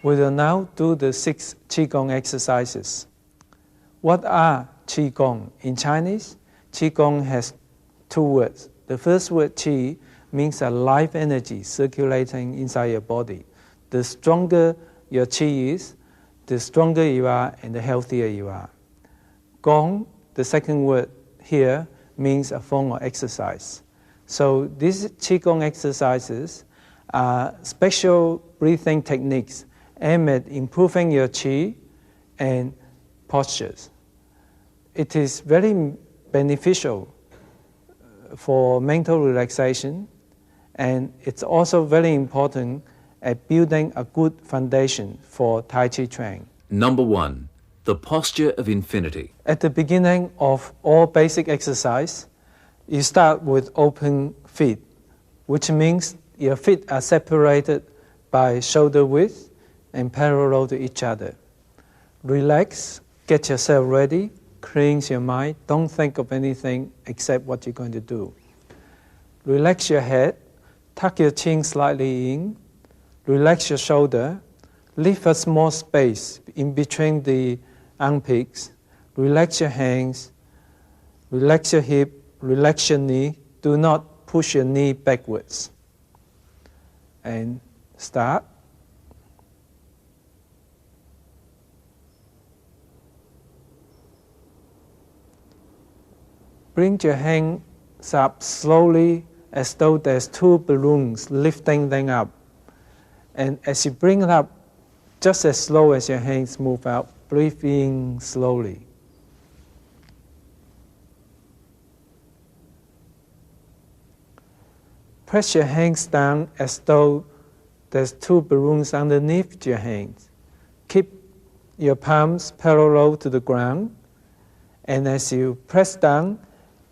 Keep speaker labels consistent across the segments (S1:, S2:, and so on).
S1: We will now do the 6 Qigong exercises. What are Qigong? In Chinese, Qigong has 2 words. The first word, Qi, means a life energy circulating inside your body. The stronger your Qi is, the stronger you are and the healthier you are. Gong, the second word here, means a form of exercise. So these Qigong exercises are special breathing techniques aimed at improving your Qi and postures. It is very beneficial for mental relaxation, and it's also very important at building a good foundation for Tai Chi training.
S2: Number 1, the posture of infinity.
S1: At the beginning of all basic exercise, you start with open feet, which means your feet are separated by shoulder width and parallel to each other. Relax, get yourself ready, cleanse your mind, don't think of anything except what you're going to do. Relax your head, tuck your chin slightly in, relax your shoulder, leave a small space in between the armpits, relax your hands, relax your hip, relax your knee, do not push your knee backwards. And start. Bring your hands up slowly as though there's 2 balloons lifting them up. And as you bring it up, just as slow as your hands move out, breathe in slowly. Press your hands down as though there's 2 balloons underneath your hands. Keep your palms parallel to the ground, and as you press down,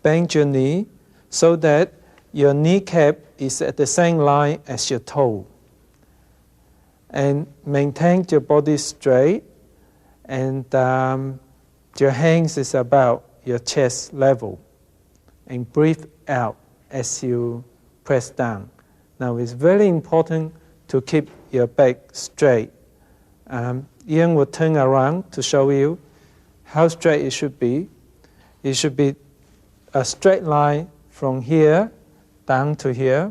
S1: bend your knee so that your kneecap is at the same line as your toe. And maintain your body straight, and your hands is about your chest level. And breathe out as you press down. Now it's very important to keep your back straight. Ian will turn around to show you how straight it should be. It should be a straight line from here down to here.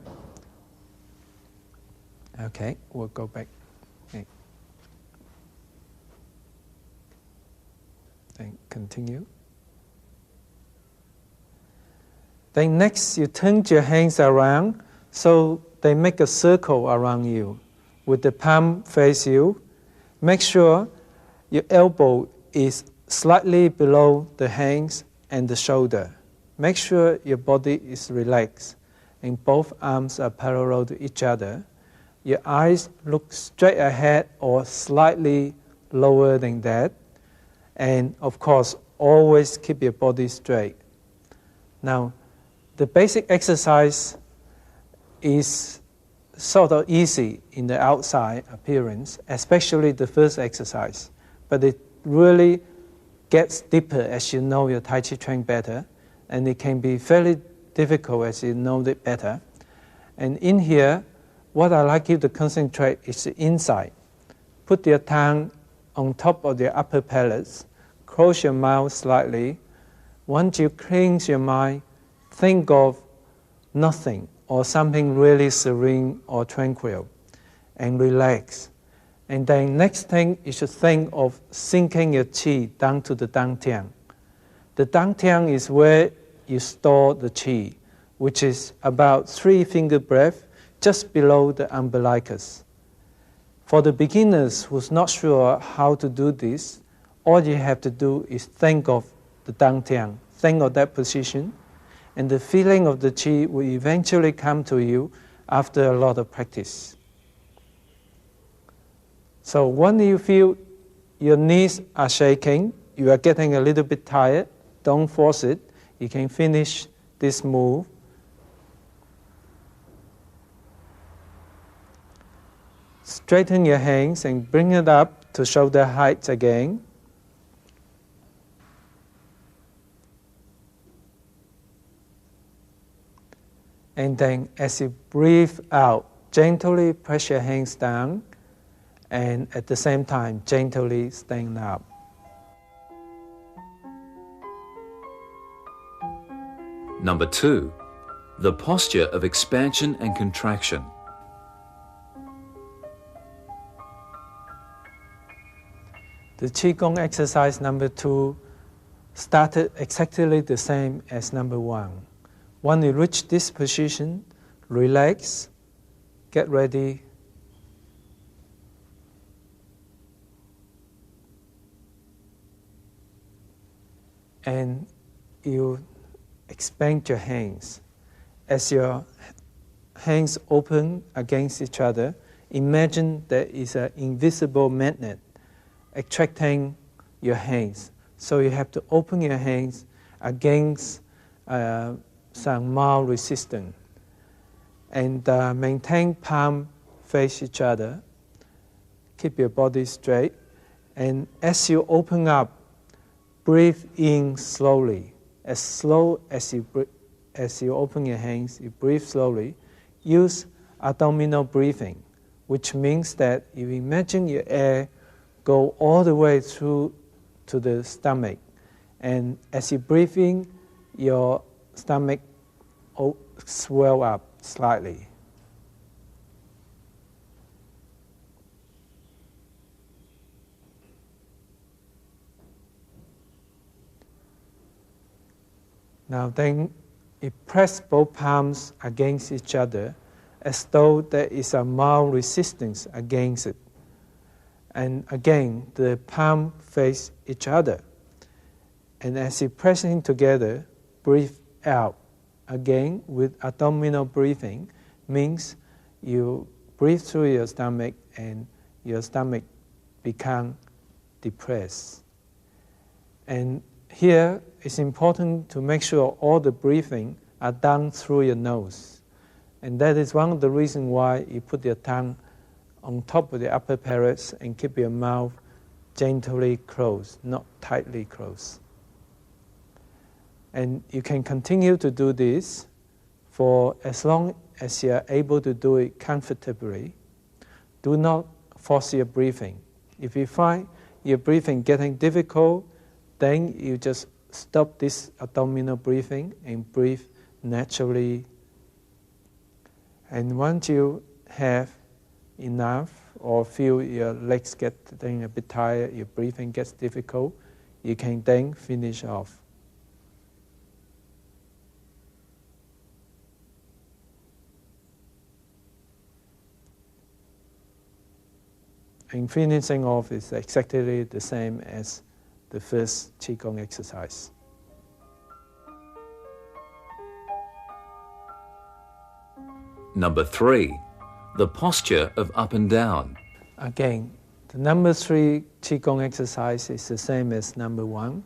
S1: Okay, we'll go back. Okay. Then continue. Then next, you turn your hands around so they make a circle around you with the palm face you. Make sure your elbow is slightly below the hands and the shoulder. Make sure your body is relaxed and both arms are parallel to each other. Your eyes look straight ahead or slightly lower than that. And of course, always keep your body straight. Now, the basic exercise is sort of easy in the outside appearance, especially the first exercise. But it really gets deeper as you know your Tai Chi training better, and it can be fairly difficult as you know it better. And in here, what I like you to concentrate is the inside. Put your tongue on top of the upper palate, close your mouth slightly. Once you cleanse your mind, think of nothing or something really serene or tranquil, and relax. And then next thing, you should think of sinking your qi down to the dantian. The dantian is where you store the qi, which is about 3 finger breath just below the umbilicus. For the beginners who's not sure how to do this, all you have to do is think of the dantian, think of that position, and the feeling of the qi will eventually come to you after a lot of practice. So when you feel your knees are shaking, you are getting a little bit tired, don't force it. You can finish this move. Straighten your hands and bring it up to shoulder height again. And then as you breathe out, gently press your hands down and at the same time gently stand up.
S2: Number 2, the posture of expansion and contraction.
S1: The Qigong exercise number 2 started exactly the same as number 1. When you reach this position, relax, get ready, and you expand your hands. As your hands open against each other, imagine there is an invisible magnet attracting your hands. So you have to open your hands against some mild resistance. And maintain palm face each other. Keep your body straight. And as you open up, breathe in slowly. As slow as you open your hands, you breathe slowly. Use abdominal breathing, which means that you imagine your air go all the way through to the stomach. And as you breathe in, your stomach swell up slightly. Now then, you press both palms against each other as though there is a mild resistance against it. And again, the palm face each other. And as you press in together, breathe out. Again, with abdominal breathing, means you breathe through your stomach and your stomach becomes depressed. And here, it's important to make sure all the breathing are done through your nose. And that is one of the reasons why you put your tongue on top of the upper palate and keep your mouth gently closed, not tightly closed. And you can continue to do this for as long as you are able to do it comfortably. Do not force your breathing. If you find your breathing getting difficult, then you just stop this abdominal breathing and breathe naturally. And once you have enough or feel your legs getting a bit tired, your breathing gets difficult, you can then finish off. And finishing off is exactly the same as the first Qigong exercise.
S2: Number 3, the posture of up and down.
S1: Again, the number 3 Qigong exercise is the same as number 1.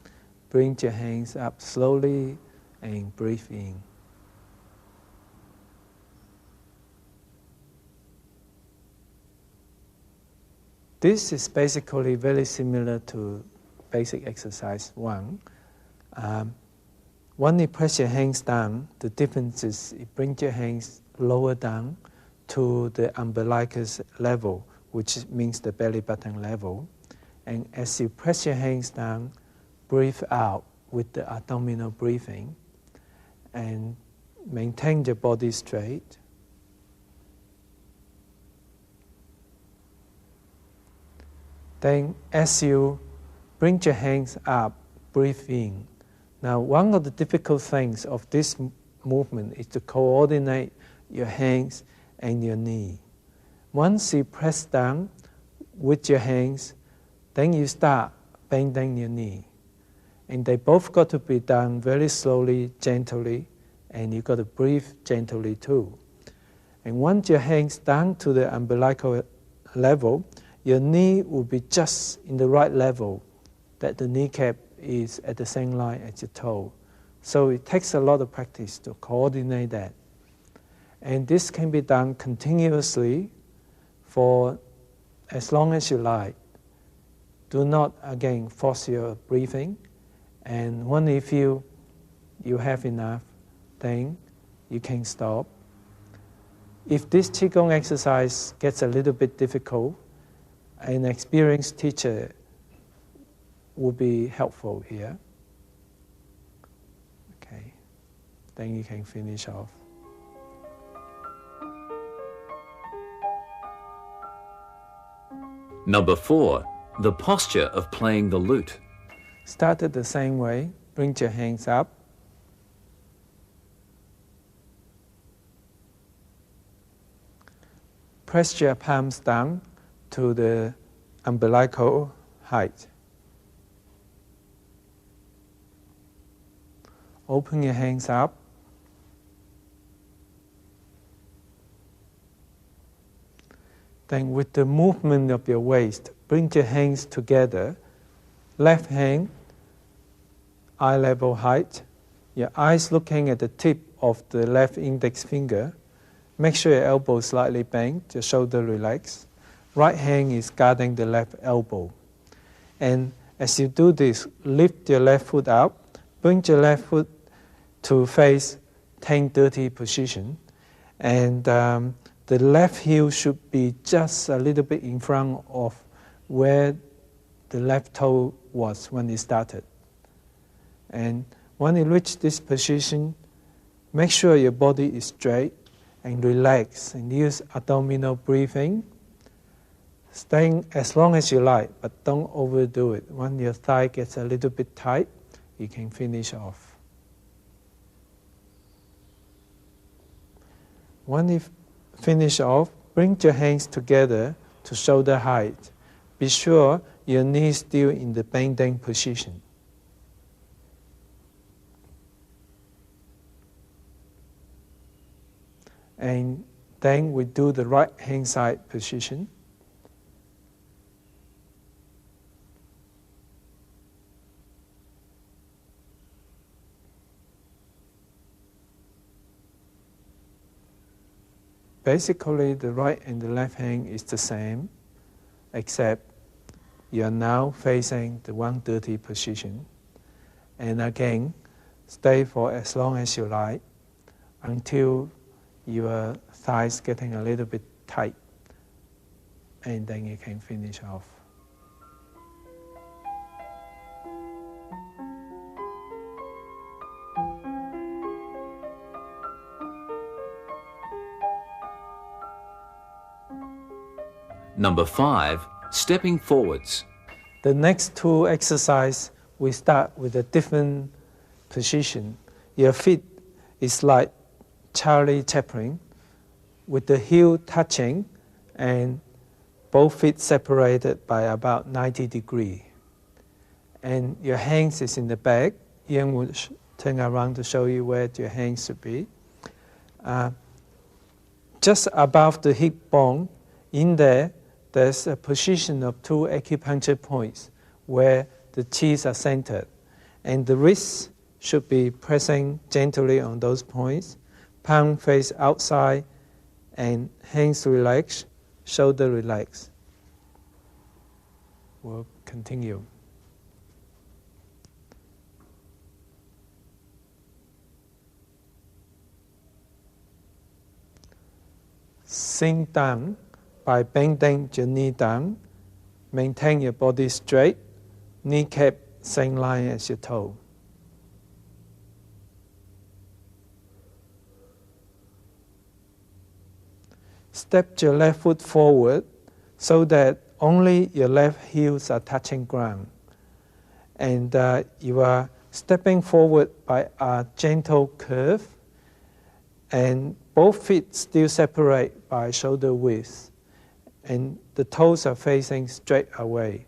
S1: Bring your hands up slowly and breathe in. This is basically very similar to basic exercise 1. When you press your hands down, the difference is you bring your hands lower down to the umbilicus level, which means the belly button level. And as you press your hands down, breathe out with the abdominal breathing and maintain your body straight. Then as you bring your hands up, breathe in. Now, one of the difficult things of this movement is to coordinate your hands and your knee. Once you press down with your hands, then you start bending your knee. And they both got to be done very slowly, gently, and you got to breathe gently too. And once your hands down to the umbilical level, your knee will be just in the right level that the kneecap is at the same line as your toe. So it takes a lot of practice to coordinate that. And this can be done continuously for as long as you like. Do not, again, force your breathing. And when you feel you have enough, then you can stop. If this Qigong exercise gets a little bit difficult, an experienced teacher would be helpful here. Okay, then you can finish off.
S2: Number 4. The posture of playing the lute.
S1: Start it the same way. Bring your hands up. Press your palms down to the umbilical height. Open your hands up. Then with the movement of your waist, bring your hands together. Left hand, eye level height. Your eyes looking at the tip of the left index finger. Make sure your elbow is slightly bent, your shoulder relaxed. Right hand is guarding the left elbow. And as you do this, lift your left foot up. Bring your left foot to face 10-30 position. And the left heel should be just a little bit in front of where the left toe was when it started. And when you reach this position, make sure your body is straight and relax, and use abdominal breathing. Staying as long as you like, but don't overdo it. When your thigh gets a little bit tight, you can finish off. When you finish off, bring your hands together to shoulder height. Be sure your knees still in the bending position. And then we do the right hand side position. Basically, the right and the left hand is the same, except you are now facing the 130 position. And again, stay for as long as you like until your thighs getting a little bit tight, and then you can finish off.
S2: Number 5. Stepping forwards.
S1: The next two exercises, we start with a different position. Your feet is like Charlie Chaplin, with the heel touching and both feet separated by about 90 degrees. And your hands is in the back. Ian will turn around to show you where your hands should be. Just above the hip bone, there's a position of 2 acupuncture points where the teeth are centered. And the wrists should be pressing gently on those points. Palm face outside and hands relaxed, shoulder relaxed. We'll continue. Sink down by bending your knee down. Maintain your body straight, kneecap same line as your toe. Step your left foot forward so that only your left heels are touching ground. And you are stepping forward by a gentle curve, and both feet still separate by shoulder width, and the toes are facing straight away.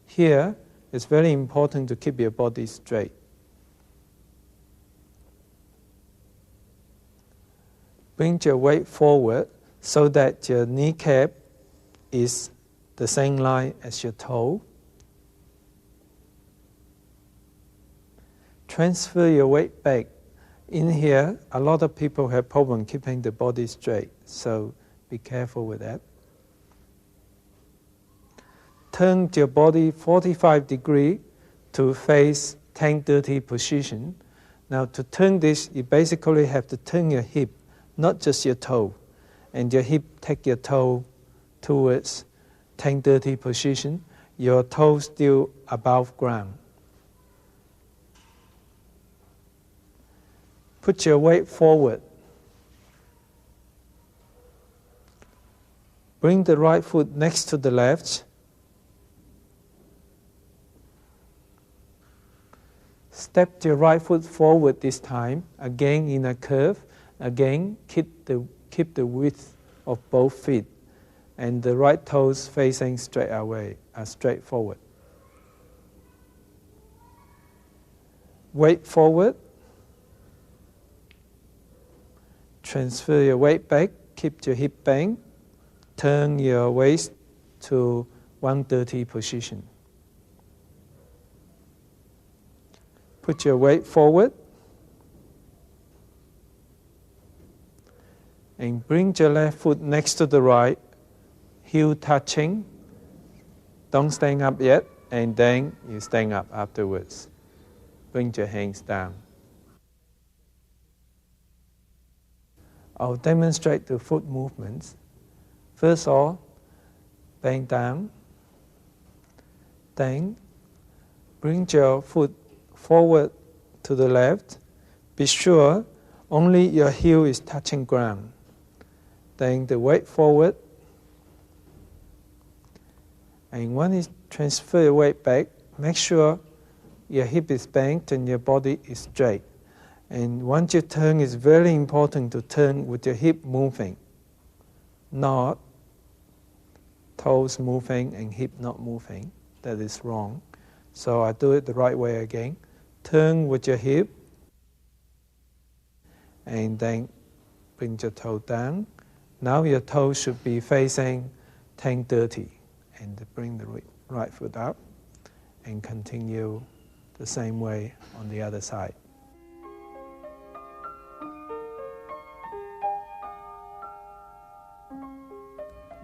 S1: Here, it's very important to keep your body straight. Bring your weight forward so that your kneecap is the same line as your toe. Transfer your weight back. In here, a lot of people have problem keeping the body straight, so be careful with that. Turn your body 45 degrees to face 10-30 position. Now to turn this, you basically have to turn your hip, not just your toe. And your hip, take your toe towards 10-30 position, your toes still above ground. Put your weight forward. Bring the right foot next to the left. Step your right foot forward this time, again in a curve. Again, keep the width of both feet, and the right toes facing straight forward. Weight forward. Transfer your weight back. Keep your hip bent. Turn your waist to 130 position. Put your weight forward and bring your left foot next to the right, heel touching. Don't stand up yet, and then you stand up afterwards. Bring your hands down. I'll demonstrate the foot movements. First of all, bend down. Then bring your foot forward to the left. Be sure only your heel is touching ground. Then the weight forward. And when you transfer your weight back, make sure your hip is bent and your body is straight. And once you turn, it's very important to turn with your hip moving, not toes moving and hip not moving. That is wrong. So I do it the right way again. Turn with your hip, and then bring your toe down. Now your toe should be facing 10-30, and bring the right foot up, and continue the same way on the other side.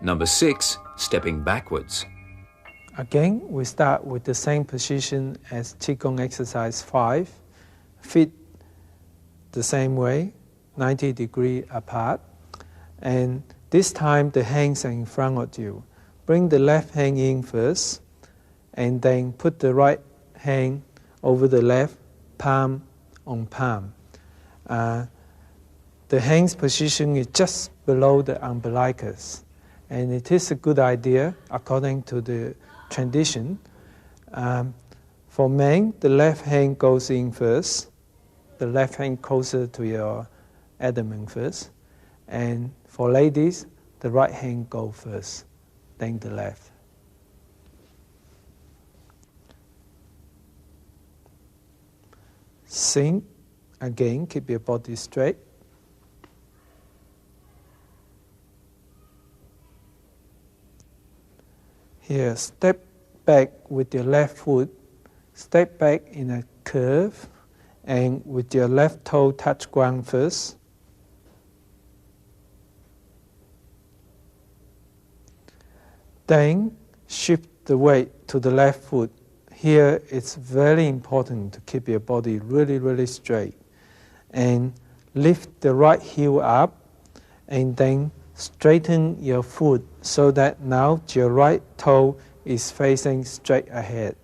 S2: Number 6, stepping backwards.
S1: Again, we start with the same position as Qigong exercise 5. Feet the same way, 90 degrees apart. And this time the hands are in front of you. Bring the left hand in first, and then put the right hand over the left, palm on palm. The hand's position is just below the umbilicus. And it is a good idea, according to the tradition. For men, the left hand goes in first, the left hand closer to your abdomen first. And for ladies, the right hand goes first, then the left. Sink, again, keep your body straight. Here, step back with your left foot, step back in a curve, and with your left toe touch ground first. Then shift the weight to the left foot. Here it's very important to keep your body really, really straight. And lift the right heel up, and then straighten your foot so that now your right toe is facing straight ahead.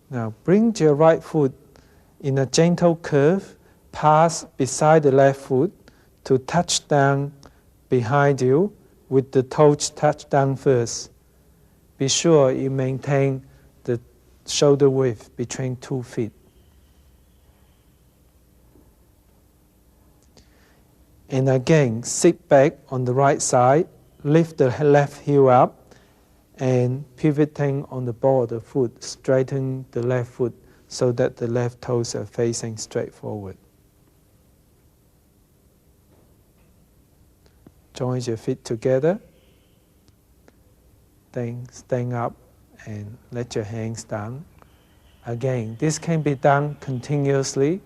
S1: Now bring your right foot in a gentle curve, pass beside the left foot to touch down behind you with the toes touch down first. Be sure you maintain the shoulder width between 2 feet. And again, sit back on the right side, lift the left heel up, and pivoting on the ball of the foot, straighten the left foot so that the left toes are facing straight forward. Join your feet together, then stand up and let your hands down. Again, this can be done continuously